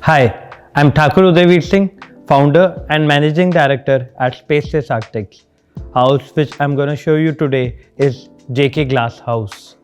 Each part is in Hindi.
Hi, I'm Thakur Udayveer Singh, founder and managing director at Spaceless Architects. House which I'm going to show you today is JK Glass House.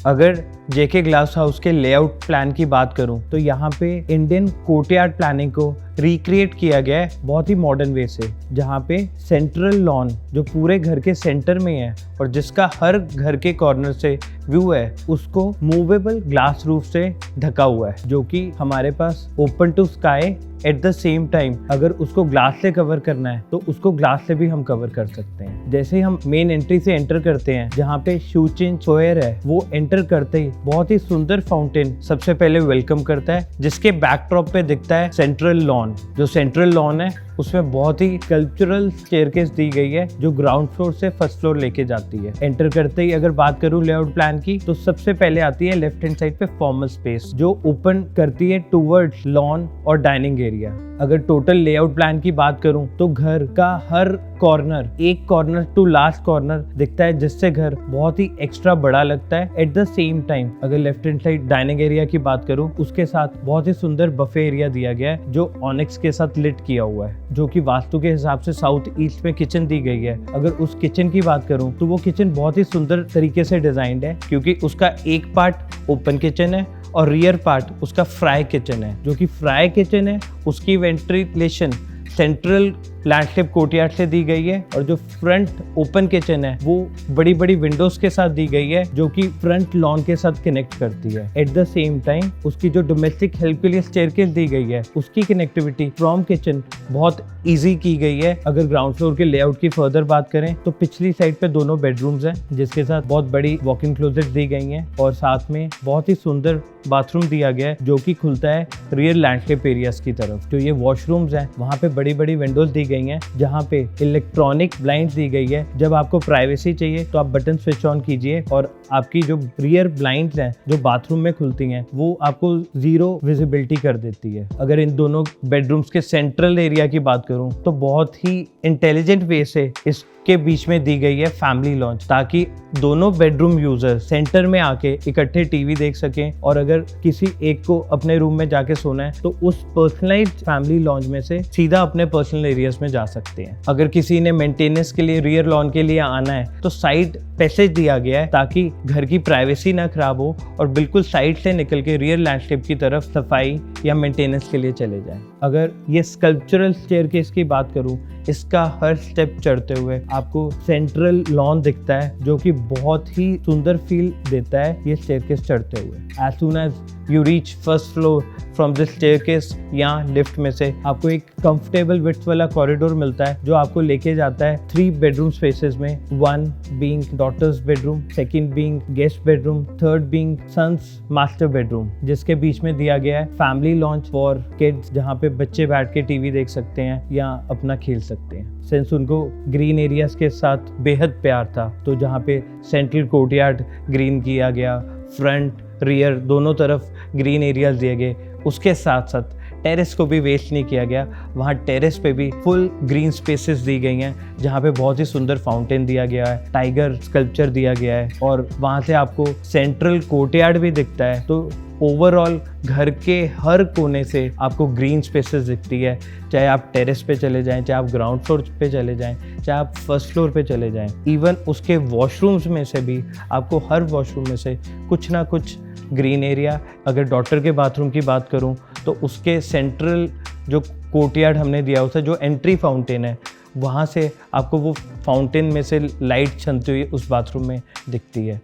अगर जेके ग्लास हाउस के लेआउट प्लान की बात करूं तो यहाँ पे इंडियन कोर्टयार्ड प्लानिंग को रिक्रिएट किया गया है बहुत ही मॉडर्न वे से, जहाँ पे सेंट्रल लॉन जो पूरे घर के सेंटर में है और जिसका हर घर के कॉर्नर से व्यू है उसको मूवेबल ग्लास रूफ से ढका हुआ है, जो कि हमारे पास open to sky at the same time अगर उसको ग्लास से कवर करना है तो उसको ग्लास से भी हम कवर कर सकते हैं। जैसे ही हम मेन एंट्री से एंटर करते हैं जहाँ पे शूचिन सोयर है, वो एंटर करते ही बहुत ही सुंदर फाउंटेन सबसे पहले वेलकम करता है, जिसके बैकड्रॉप पे दिखता है सेंट्रल लॉन। जो सेंट्रल लॉन है उसमें बहुत ही कल्चरल स्टेयरकेस दी गई है जो ग्राउंड फ्लोर से फर्स्ट फ्लोर लेके जाती है। एंटर करते ही अगर बात करूं लेआउट प्लान की तो सबसे पहले आती है लेफ्ट हैंड साइड पे फॉर्मल स्पेस जो ओपन करती है टूवर्ड्स लॉन और डाइनिंग एरिया। अगर टोटल लेआउट प्लान की बात करूं तो घर का हर कॉर्नर, एक कॉर्नर टू लास्ट कॉर्नर दिखता है, जिससे घर बहुत ही एक्स्ट्रा बड़ा लगता है। एट द सेम टाइम अगर left hand side dining area की बात करूं उसके साथ बहुत ही सुंदर बफे एरिया दिया गया है जो ऑनिक्स के साथ लिट किया हुआ है, जो कि वास्तु के हिसाब से साउथ ईस्ट में किचन दी गई है। अगर उस किचन की बात करूं तो वो किचन बहुत ही सुंदर तरीके से डिजाइंड है, क्योंकि उसका एक पार्ट ओपन किचन है और रियर पार्ट उसका फ्राई किचन है। जो कि फ्राई किचन है उसकी वेंटिलेशन सेंट्रल लैंडस्केप कोर्टयार्ड से दी गई है, और जो फ्रंट ओपन किचन है वो बड़ी बड़ी विंडोज के साथ दी गई है जो कि फ्रंट लॉन के साथ कनेक्ट करती है। एट द सेम टाइम उसकी जो डोमेस्टिक हेल्प के लिए स्टेयरकेस दी गई है उसकी कनेक्टिविटी फ्रॉम किचन बहुत इजी की गई है। अगर ग्राउंड फ्लोर के लेआउट की फर्दर बात करें तो पिछली साइड पे दोनों बेडरूम्स हैं जिसके साथ बहुत बड़ी वॉक इन क्लोजेट दी गई हैं, और साथ में बहुत ही सुंदर बाथरूम दिया गया है जो कि खुलता है रियर लैंडस्केप एरियाज की तरफ। जो ये वॉशरूम्स हैं वहाँ पे बड़ी बड़ी विंडोज दी गई हैं जहाँ पे इलेक्ट्रॉनिक ब्लाइंड्स दी गई है। जब आपको प्राइवेसी चाहिए तो आप बटन स्विच ऑन कीजिए और आपकी जो रियर ब्लाइंड्स हैं जो बाथरूम में खुलती हैं वो आपको जीरो विजिबिलिटी कर देती है। अगर इन दोनों बेडरूम्स के सेंट्रल एरिया की बात करूं तो बहुत ही इंटेलिजेंट वे से इसके बीच में दी गई है फैमिली लॉन्च, ताकि दोनों बेडरूम यूजर सेंटर में आके इकट्ठे टीवी देख सकें, और अगर किसी एक को अपने रूम में जाके सोना है तो उस पर्सनलाइज्ड फैमिली लॉन्च में से सीधा अपने पर्सनल एरियाज में जा सकते हैं। अगर किसी ने मेंटेनेंस के लिए रियर लॉन के लिए आना है तो साइड पैसेज दिया गया है ताकि घर की प्राइवेसी ना खराब हो और बिल्कुल साइड से निकल के रियर लैंडस्केप की तरफ सफाई या मेंटेनेंस के लिए चले जाएं। अगर ये स्कल्पचरल स्टेयरकेस की बात करूं, इसका हर स्टेप चढ़ते हुए आपको सेंट्रल लॉन दिखता है जो कि बहुत ही सुंदर फील देता है ये स्टेयरकेस चढ़ते हुए। As soon as you reach first floor from this staircase, यहाँ लिफ्ट में से आपको एक कंफर्टेबल विड्थ वाला कॉरिडोर मिलता है जो आपको लेके जाता है 3 बेडरूम स्पेसेस में, 1 being daughter's bedroom, 2nd being guest bedroom, 3rd being son's master bedroom, जिसके बीच में दिया गया है फैमिली लॉन्च फॉर किड्स, जहाँ पे बच्चे बैठ के टीवी देख सकते हैं या अपना खेल सकते हैं। सिंस उनको ग्रीन एरियाज के साथ बेहद प्यार था तो जहाँ पे सेंट्रल कोर्टयार्ड ग्रीन किया गया, फ्रंट रियर दोनों तरफ ग्रीन एरियाज दिए गए, उसके साथ साथ टेरेस को भी वेस्ट नहीं किया गया। वहाँ टेरेस पे भी फुल ग्रीन स्पेसेस दी गई हैं जहाँ पे बहुत ही सुंदर फाउंटेन दिया गया है, टाइगर स्कल्पचर दिया गया है, और वहाँ से आपको सेंट्रल कोर्टयार्ड भी दिखता है। तो ओवरऑल घर के हर कोने से आपको ग्रीन स्पेसेस दिखती है, चाहे आप टेरेस पे चले जाएं, चाहे आप ग्राउंड फ्लोर पे चले जाएं, चाहे आप फर्स्ट फ्लोर पे चले जाएं। इवन उसके वॉशरूम्स में से भी आपको हर वॉशरूम में से कुछ ना कुछ ग्रीन एरिया। अगर डॉटर के बाथरूम की बात करूं तो उसके सेंट्रल जो कोर्टयार्ड हमने दिया उसे जो एंट्री फाउंटेन है वहाँ से आपको वो फाउंटेन में से लाइट छनती हुई उस बाथरूम में दिखती है।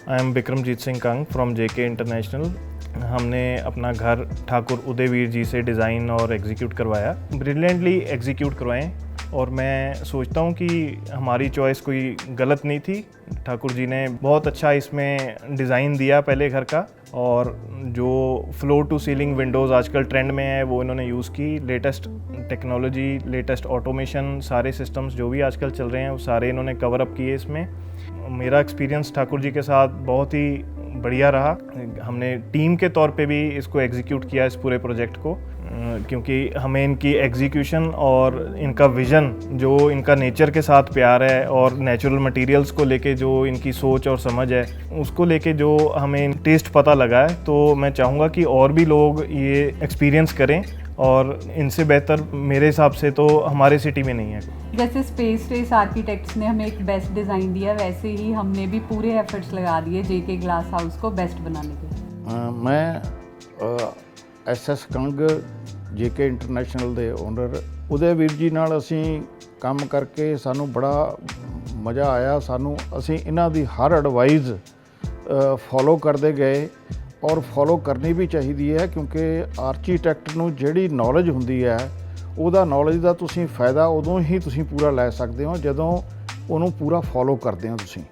I am Bikramjit Singh Kang from JK international. हमने अपना घर ठाकुर उदयवीर जी से डिज़ाइन और एग्जीक्यूट करवाया, ब्रिलियंटली एग्जीक्यूट करवाएं, और मैं सोचता हूँ कि हमारी चॉइस कोई गलत नहीं थी। ठाकुर जी ने बहुत अच्छा इसमें डिज़ाइन दिया पहले घर का, और जो फ्लोर टू सीलिंग विंडोज़ आजकल ट्रेंड में है वो इन्होंने यूज़ की। लेटेस्ट टेक्नोलॉजी, लेटेस्ट ऑटोमेशन, सारे सिस्टम्स जो भी आजकल चल रहे हैं वो सारे इन्होंने कवर अप किए इसमें। मेरा एक्सपीरियंस ठाकुर जी के साथ बहुत ही बढ़िया रहा। हमने टीम के तौर पे भी इसको एग्जीक्यूट किया इस पूरे प्रोजेक्ट को। क्योंकि हमें इनकी एग्जीक्यूशन और इनका विज़न, जो इनका नेचर के साथ प्यार है और नेचुरल मटेरियल्स को लेके जो इनकी सोच और समझ है, उसको लेके जो हमें टेस्ट पता लगा है, तो मैं चाहूँगा कि और भी लोग ये एक्सपीरियंस करें, और इनसे बेहतर मेरे हिसाब से तो हमारे सिटी में नहीं है। जैसे स्पेस रेस आर्किटेक्ट्स ने हमें एक बेस्ट डिज़ाइन दिया, वैसे ही हमने भी पूरे एफर्ट्स लगा दिए जेके ग्लास हाउस को बेस्ट बनाने के। मैं SS ਕੰਗ JK ਇੰਟਰਨੈਸ਼ਨਲ ਦੇ ਓਨਰ ਉਦੈਵੀਰ ਜੀ ਨਾਲ ਅਸੀਂ ਕੰਮ ਕਰਕੇ ਸਾਨੂੰ ਬੜਾ ਮਜ਼ਾ ਆਇਆ। ਅਸੀਂ ਇਹਨਾਂ ਦੀ ਹਰ ਐਡਵਾਈਸ ਫੋਲੋ ਕਰਦੇ ਗਏ, ਔਰ ਫੋਲੋ ਕਰਨੀ ਵੀ ਚਾਹੀਦੀ ਹੈ, ਕਿਉਂਕਿ ਆਰਕੀਟੈਕਟ ਨੂੰ ਜਿਹੜੀ ਨੌਲੇਜ ਹੁੰਦੀ ਹੈ, ਉਹਦਾ ਨੌਲੇਜ ਦਾ ਤੁਸੀਂ ਫਾਇਦਾ ਉਦੋਂ ਹੀ ਤੁਸੀਂ ਪੂਰਾ ਲੈ ਸਕਦੇ ਹੋ ਜਦੋਂ ਉਹਨੂੰ ਪੂਰਾ ਫੋਲੋ ਕਰਦੇ ਹੋ ਤੁਸੀਂ।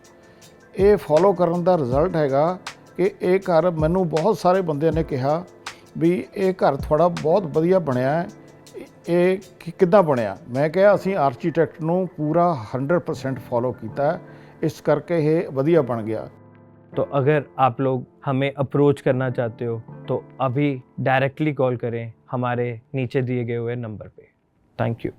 ਇਹ ਫੋਲੋ ਕਰਨ ਦਾ ਰਿਜ਼ਲਟ ਹੈਗਾ ਕਿ ਇਹ ਘਰ, ਮੈਨੂੰ ਬਹੁਤ ਸਾਰੇ ਬੰਦਿਆਂ ਨੇ ਕਿਹਾ ਵੀ ਇਹ ਘਰ ਤੁਹਾਡਾ ਬਹੁਤ ਵਧੀਆ ਬਣਿਆ ਹੈ, ਇਹ ਕਿੱਦਾਂ ਬਣਿਆ। ਮੈਂ ਕਿਹਾ ਅਸੀਂ ਆਰਕੀਟੈਕਟ ਨੂੰ ਪੂਰਾ 100% ਫੋਲੋ ਕੀਤਾ, ਇਸ ਕਰਕੇ ਇਹ ਵਧੀਆ ਬਣ ਗਿਆ। तो अगर आप लोग हमें अप्रोच करना चाहते हो तो अभी डायरेक्टली कॉल करें हमारे नीचे दिए गए हुए नंबर पे। Thank you.